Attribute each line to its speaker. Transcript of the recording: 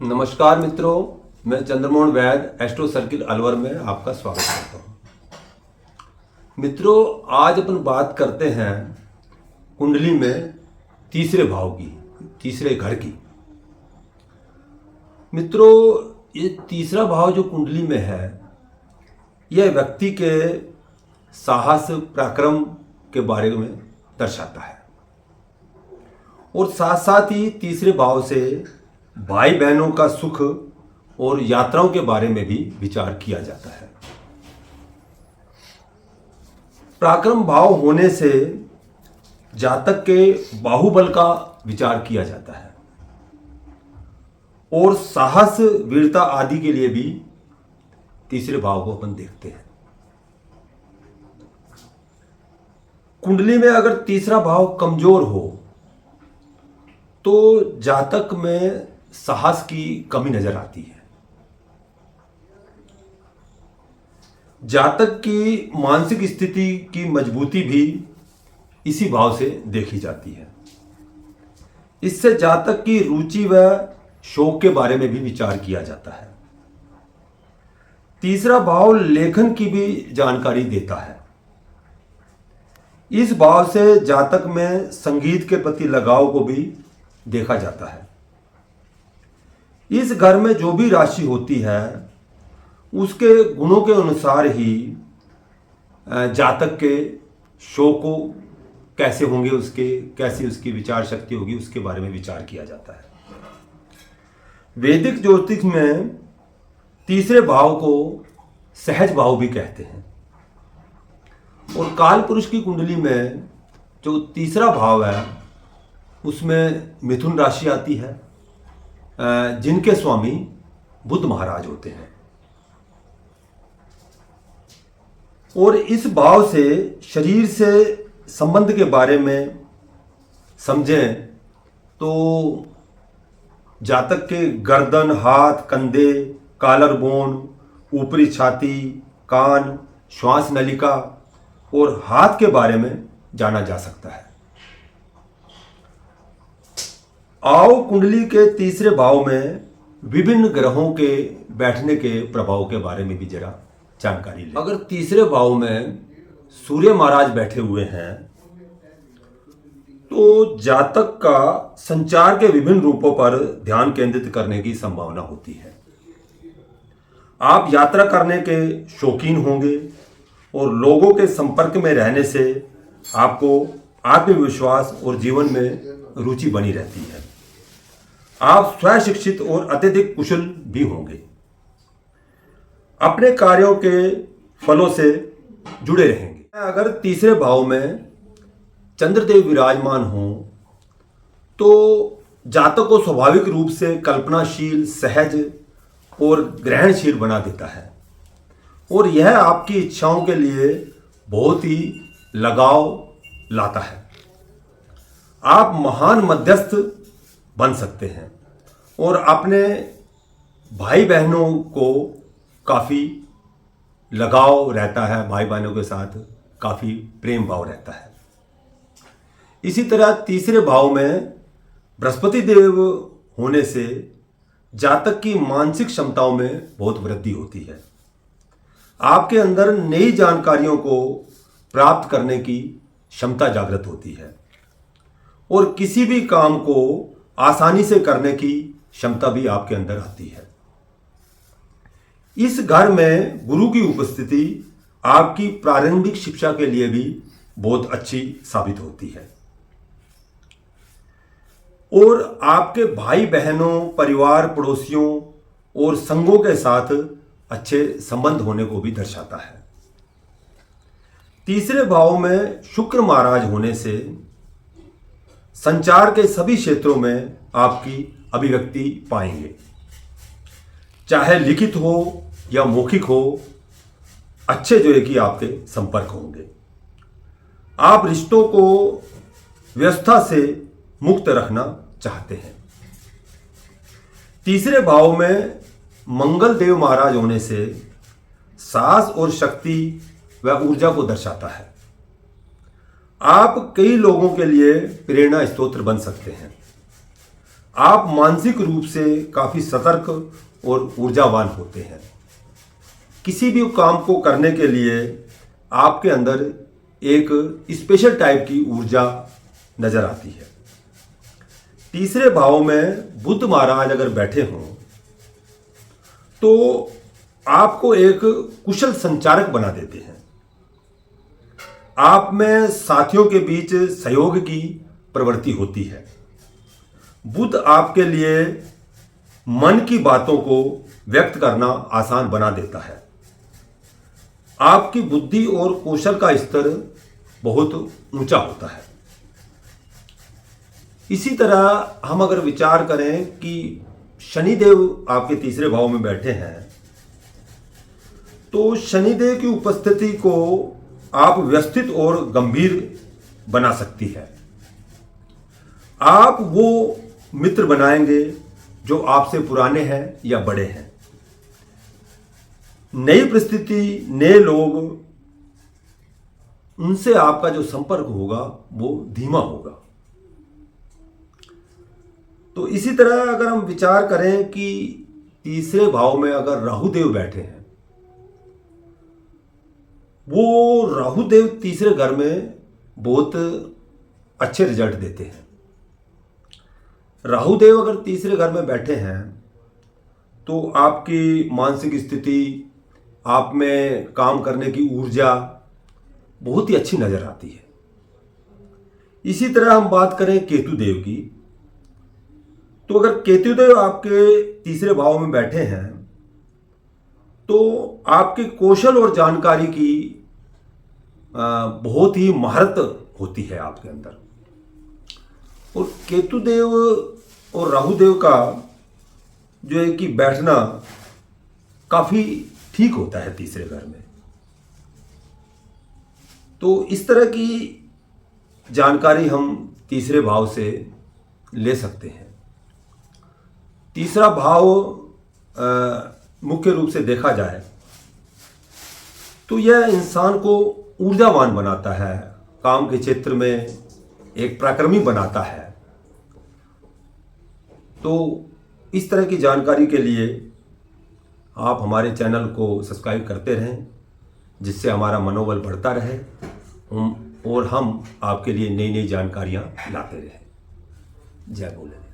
Speaker 1: नमस्कार मित्रों, मैं चंद्रमोहन वैद एस्ट्रो सर्किल अलवर में आपका स्वागत करता हूं। मित्रों, आज अपन बात करते हैं कुंडली में तीसरे भाव की, तीसरे घर की। मित्रों, ये तीसरा भाव जो कुंडली में है, यह व्यक्ति के साहस पराक्रम के बारे में दर्शाता है और साथ साथ ही तीसरे भाव से भाई बहनों का सुख और यात्राओं के बारे में भी विचार किया जाता है। पराक्रम भाव होने से जातक के बाहुबल का विचार किया जाता है और साहस वीरता आदि के लिए भी तीसरे भाव को अपन देखते हैं। कुंडली में अगर तीसरा भाव कमजोर हो तो जातक में साहस की कमी नजर आती है। जातक की मानसिक स्थिति की मजबूती भी इसी भाव से देखी जाती है। इससे जातक की रुचि व शौक के बारे में भी विचार किया जाता है। तीसरा भाव लेखन की भी जानकारी देता है। इस भाव से जातक में संगीत के प्रति लगाव को भी देखा जाता है। इस घर में जो भी राशि होती है उसके गुणों के अनुसार ही जातक के शौक को कैसे होंगे, उसके कैसी उसकी विचार शक्ति होगी, उसके बारे में विचार किया जाता है। वैदिक ज्योतिष में तीसरे भाव को सहज भाव भी कहते हैं और काल पुरुष की कुंडली में जो तीसरा भाव है उसमें मिथुन राशि आती है, जिनके स्वामी बुध महाराज होते हैं। और इस भाव से शरीर से संबंध के बारे में समझें तो जातक के गर्दन, हाथ, कंधे, कॉलर बोन, ऊपरी छाती, कान, श्वास नलिका और हाथ के बारे में जाना जा सकता है। आओ कुंडली के तीसरे भाव में विभिन्न ग्रहों के बैठने के प्रभाव के बारे में भी जरा जानकारी लें। अगर तीसरे भाव में सूर्य महाराज बैठे हुए हैं तो जातक का संचार के विभिन्न रूपों पर ध्यान केंद्रित करने की संभावना होती है। आप यात्रा करने के शौकीन होंगे और लोगों के संपर्क में रहने से आपको आत्मविश्वास और जीवन में रुचि बनी रहती है। आप स्वयं शिक्षित और अत्यधिक कुशल भी होंगे। अपने कार्यों के फलों से जुड़े रहेंगे। अगर तीसरे भाव में चंद्रदेव विराजमान हो तो जातक को स्वाभाविक रूप से कल्पनाशील, सहज और ग्रहणशील बना देता है और यह आपकी इच्छाओं के लिए बहुत ही लगाव लाता है। आप महान मध्यस्थ बन सकते हैं और अपने भाई बहनों को काफ़ी लगाव रहता है, भाई बहनों के साथ काफ़ी प्रेम भाव रहता है। इसी तरह तीसरे भाव में बृहस्पति देव होने से जातक की मानसिक क्षमताओं में बहुत वृद्धि होती है। आपके अंदर नई जानकारियों को प्राप्त करने की क्षमता जागृत होती है और किसी भी काम को आसानी से करने की क्षमता भी आपके अंदर आती है। इस घर में गुरु की उपस्थिति आपकी प्रारंभिक शिक्षा के लिए भी बहुत अच्छी साबित होती है और आपके भाई बहनों, परिवार, पड़ोसियों और संघों के साथ अच्छे संबंध होने को भी दर्शाता है। तीसरे भाव में शुक्र महाराज होने से संचार के सभी क्षेत्रों में आपकी अभिव्यक्ति पाएंगे, चाहे लिखित हो या मौखिक हो। अच्छे जो है कि आपके संपर्क होंगे। आप रिश्तों को व्यवस्था से मुक्त रखना चाहते हैं। तीसरे भाव में मंगल देव महाराज होने से साहस और शक्ति व ऊर्जा को दर्शाता है। आप कई लोगों के लिए प्रेरणा स्रोत बन सकते हैं। आप मानसिक रूप से काफ़ी सतर्क और ऊर्जावान होते हैं। किसी भी काम को करने के लिए आपके अंदर एक स्पेशल टाइप की ऊर्जा नजर आती है। तीसरे भाव में बुध महाराज अगर बैठे हों तो आपको एक कुशल संचारक बना देते हैं। आप में साथियों के बीच सहयोग की प्रवृत्ति होती है। बुध आपके लिए मन की बातों को व्यक्त करना आसान बना देता है। आपकी बुद्धि और कौशल का स्तर बहुत ऊंचा होता है। इसी तरह हम अगर विचार करें कि शनिदेव आपके तीसरे भाव में बैठे हैं तो शनिदेव की उपस्थिति को आप व्यवस्थित और गंभीर बना सकती है। आप वो मित्र बनाएंगे जो आपसे पुराने हैं या बड़े हैं। नई परिस्थिति, नए लोग, उनसे आपका जो संपर्क होगा वो धीमा होगा। तो इसी तरह अगर हम विचार करें कि तीसरे भाव में अगर राहुदेव बैठे हैं, वो राहुदेव तीसरे घर में बहुत अच्छे रिजल्ट देते हैं। राहुदेव अगर तीसरे घर में बैठे हैं तो आपकी मानसिक स्थिति, आप में काम करने की ऊर्जा बहुत ही अच्छी नजर आती है। इसी तरह हम बात करें केतुदेव की, तो अगर केतुदेव आपके तीसरे भाव में बैठे हैं तो आपके कौशल और जानकारी की बहुत ही महारत होती है आपके अंदर। और केतुदेव और राहुदेव का जो है कि बैठना काफी ठीक होता है तीसरे घर में। तो इस तरह की जानकारी हम तीसरे भाव से ले सकते हैं। तीसरा भाव मुख्य रूप से देखा जाए तो यह इंसान को ऊर्जावान बनाता है, काम के क्षेत्र में एक पराक्रमी बनाता है। तो इस तरह की जानकारी के लिए आप हमारे चैनल को सब्सक्राइब करते रहें, जिससे हमारा मनोबल बढ़ता रहे और हम आपके लिए नई नई जानकारियां लाते रहें। जय भोलेनाथ।